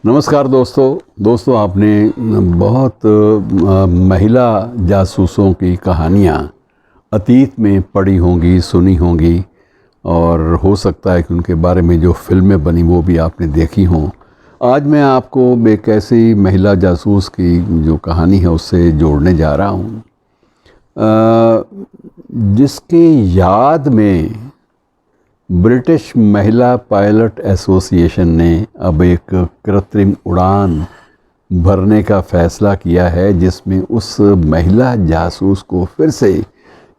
नमस्कार दोस्तों आपने बहुत महिला जासूसों की कहानियाँ अतीत में पढ़ी होंगी, सुनी होंगी, और हो सकता है कि उनके बारे में जो फिल्में बनी वो भी आपने देखी हों। आज मैं आपको एक ऐसी महिला जासूस की जो कहानी है उससे जोड़ने जा रहा हूँ, जिसकी याद में ब्रिटिश महिला पायलट एसोसिएशन ने अब एक कृत्रिम उड़ान भरने का फैसला किया है, जिसमें उस महिला जासूस को फिर से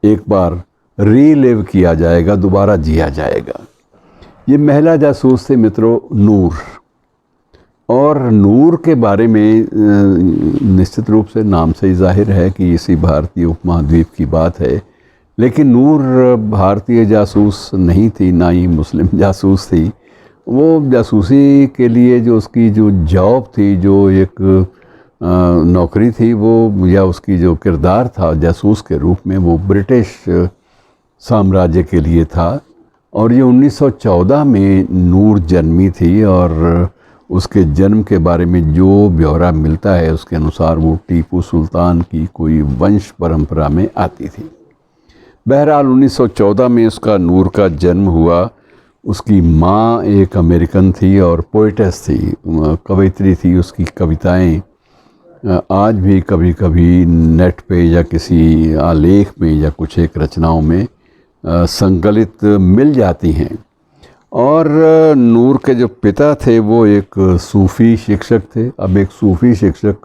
एक बार रीलिव किया जाएगा, दोबारा जिया जाएगा। ये महिला जासूस थे मित्रों नूर। और नूर के बारे में निश्चित रूप से नाम से ही जाहिर है कि इसी भारतीय उपमहाद्वीप की बात है, लेकिन नूर भारतीय जासूस नहीं थी, ना ही मुस्लिम जासूस थी। वो जासूसी के लिए जो उसकी जो जॉब थी, जो एक नौकरी थी, वो या उसकी जो किरदार था जासूस के रूप में, वो ब्रिटिश साम्राज्य के लिए था। और ये 1914 में नूर जन्मी थी, और उसके जन्म के बारे में जो ब्यौरा मिलता है उसके अनुसार वो टीपू सुल्तान की कोई वंश परंपरा में आती थी। बहरहाल 1914 में उसका नूर का जन्म हुआ। उसकी माँ एक अमेरिकन थी और पोइटेस थी, कवयित्री थी। उसकी कविताएं आज भी कभी कभी नेट पे या किसी आलेख में या कुछ एक रचनाओं में संकलित मिल जाती हैं। और नूर के जो पिता थे वो एक सूफ़ी शिक्षक थे। अब एक सूफ़ी शिक्षक,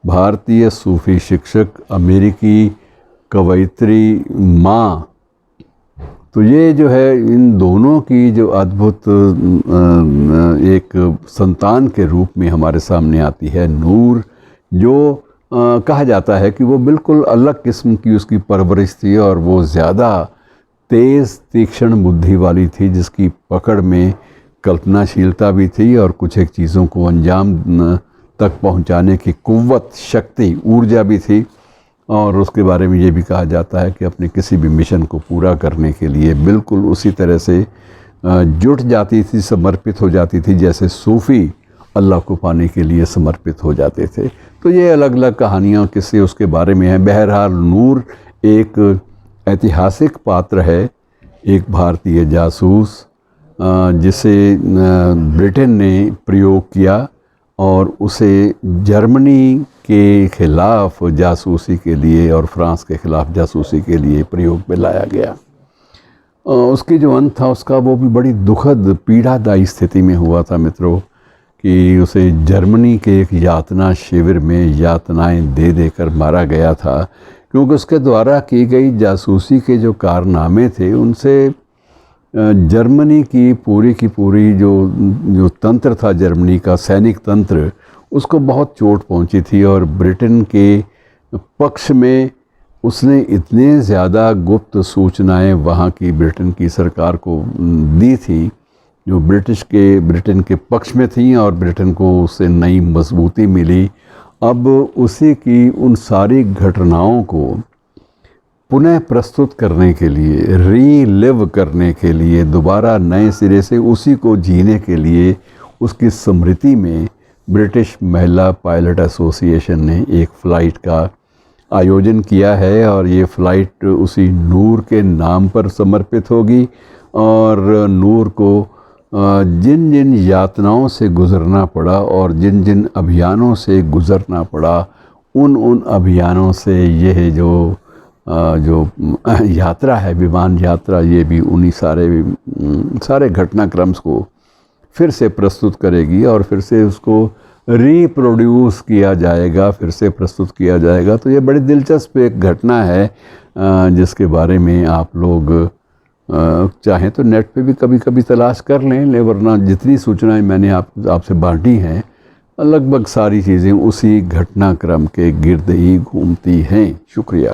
भारतीय सूफ़ी शिक्षक, अमेरिकी कवयित्री माँ, तो ये जो है इन दोनों की जो अद्भुत एक संतान के रूप में हमारे सामने आती है नूर, जो कहा जाता है कि वो बिल्कुल अलग किस्म की उसकी परवरिश थी, और वो ज़्यादा तेज़ तीक्ष्ण बुद्धि वाली थी, जिसकी पकड़ में कल्पनाशीलता भी थी और कुछ एक चीज़ों को अंजाम तक पहुंचाने की कुव्वत, शक्ति, ऊर्जा भी थी। और उसके बारे में ये भी कहा जाता है कि अपने किसी भी मिशन को पूरा करने के लिए बिल्कुल उसी तरह से जुट जाती थी, समर्पित हो जाती थी, जैसे सूफ़ी अल्लाह को पाने के लिए समर्पित हो जाते थे। तो ये अलग अलग कहानियाँ किस्से उसके बारे में हैं। बहरहाल नूर एक ऐतिहासिक पात्र है, एक भारतीय जासूस जिसे ब्रिटेन ने प्रयोग किया और उसे जर्मनी के ख़िलाफ़ जासूसी के लिए और फ्रांस के ख़िलाफ़ जासूसी के लिए प्रयोग में लाया गया। उसकी जो अंत था उसका, वो भी बड़ी दुखद पीड़ादायी स्थिति में हुआ था मित्रों, कि उसे जर्मनी के एक यातना शिविर में यातनाएं दे देकर मारा गया था, क्योंकि उसके द्वारा की गई जासूसी के जो कारनामे थे उनसे जर्मनी की पूरी जो तंत्र था, जर्मनी का सैनिक तंत्र, उसको बहुत चोट पहुंची थी। और ब्रिटेन के पक्ष में उसने इतने ज़्यादा गुप्त सूचनाएं वहाँ की ब्रिटेन की सरकार को दी थी, जो ब्रिटेन के पक्ष में थी, और ब्रिटेन को उससे नई मजबूती मिली। अब उसी की उन सारी घटनाओं को पुनः प्रस्तुत करने के लिए, रीलिव करने के लिए, दोबारा नए सिरे से उसी को जीने के लिए, उसकी स्मृति में ब्रिटिश महिला पायलट एसोसिएशन ने एक फ़्लाइट का आयोजन किया है। और ये फ़्लाइट उसी नूर के नाम पर समर्पित होगी। और नूर को जिन जिन यातनाओं से गुज़रना पड़ा और जिन जिन अभियानों से गुज़रना पड़ा, उन अभियानों से यह जो यात्रा है, विमान यात्रा, ये भी उन्हीं सारे घटनाक्रम को फिर से प्रस्तुत करेगी और फिर से उसको रीप्रोड्यूस किया जाएगा, फिर से प्रस्तुत किया जाएगा। तो ये बड़ी दिलचस्प एक घटना है, जिसके बारे में आप लोग चाहें तो नेट पे भी कभी कभी तलाश कर लें, वरना जितनी सूचनाएं मैंने आपसे बांटी हैं, लगभग सारी चीज़ें उसी घटनाक्रम के गिर्द ही घूमती हैं। शुक्रिया।